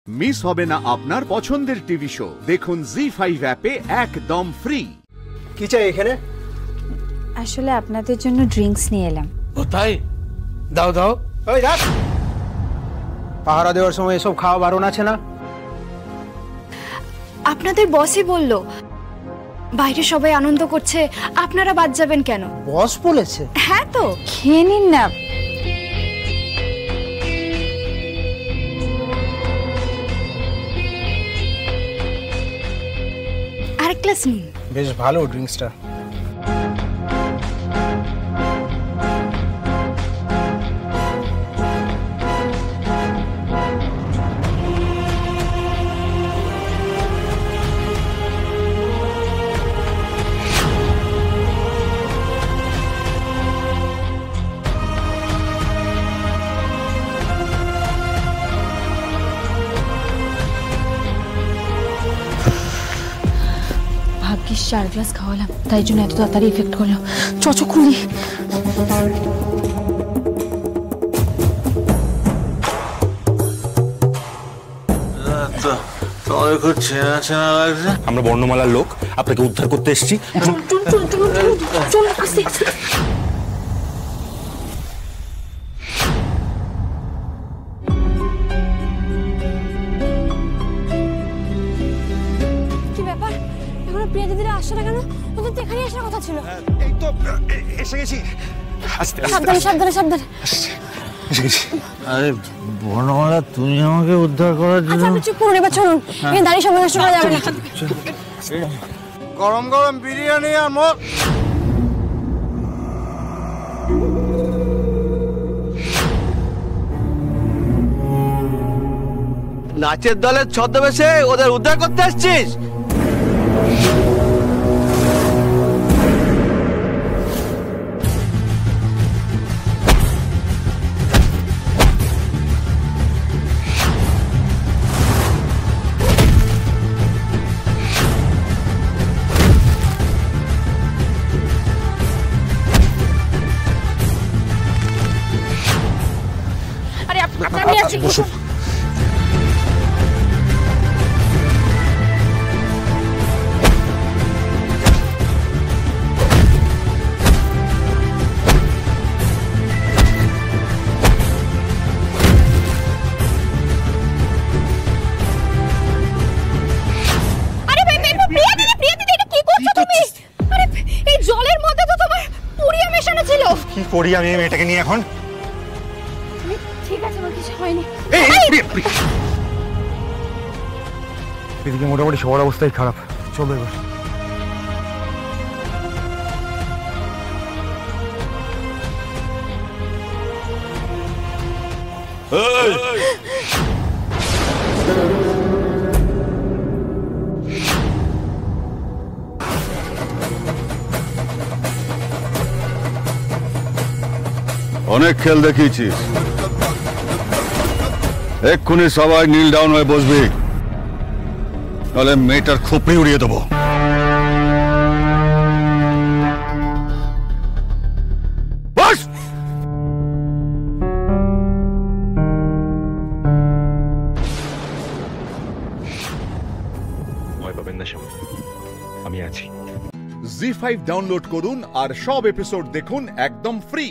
Miss হবে না আপনার পছন্দের টিভি শো। দেখুন জি5 অ্যাপে একদম ফ্রি। কি চাই এখানে? আসলে আপনাদের জন্য ড্রিঙ্কস নিয়ে এলাম। ও তাই? দাও দাও। ওই রাখ, পাহারা দেওয়ার সময় এসব খাওয়া বারণ আছে না? আপনাদের বসই বলল বাইরে সবাই আনন্দ করছে, আপনারা বাদ যাবেন কেন? বস বলেছে? হ্যাঁ তো। খেয়ে নিন না। আরেক গ্লাস নিন। বেশ ভালো ড্রিঙ্কসটা। ভাগ্যিস 4 গ্লাস খাওয়ালাম, তাই জন্য এত তাড়াতাড়ি এফেক্ট করলো। চচো খুলি। আমরা বর্ণমালার লোক, আপনাকে উদ্ধার করতে এসেছি। কি ব্যাপার, এখনো প্রিয়া দিদিরা আসছে না কেন? ওদের তো এখানেই আসার কথা ছিল। এই তো এসে গেছি। সাবধানে সাবধানে সাবধানে। এসে গেছি। আরে বর্ণমালা, তুমি আমাকে উদ্ধার করার জন্য। আচ্ছা আপনি চুপ করুন, এবার চলুন। এখানে দাঁড়িয়ে সময় নষ্ট করা যাবে না। গরম গরম বিরিয়ানি আর মগ। নাচের দলের ছদ্মবেশে ওদের উদ্ধার করতে আসছিস? আরে আপনি আসছেন। বসুন। আরে প্রিয়া দিদি, প্রিয়া দিদি, এটা কি করছো তুমি? আরে এই জলের মধ্যে তো তোমার পুড়িয়া মেশানো ছিল। কি করি আমি মেয়েটাকে নিয়ে এখন? ঠিক আছে, আমার কিছু হয়নি। এদিকে মোটামুটি সবার অবস্থাই খারাপ। চলো এবার। অনেক খেল দেখিয়েছিস, এক্ষুনি সবাই নীল ডাউন হয়ে বসবি, নাহলে মেয়েটার খোপড়ি উড়িয়ে দেবো। বস। ভয় পাবেন না শ্যামল, আমি আছি। জি5 ডাউনলোড করুন আর সব এপিসোড দেখুন একদম ফ্রি।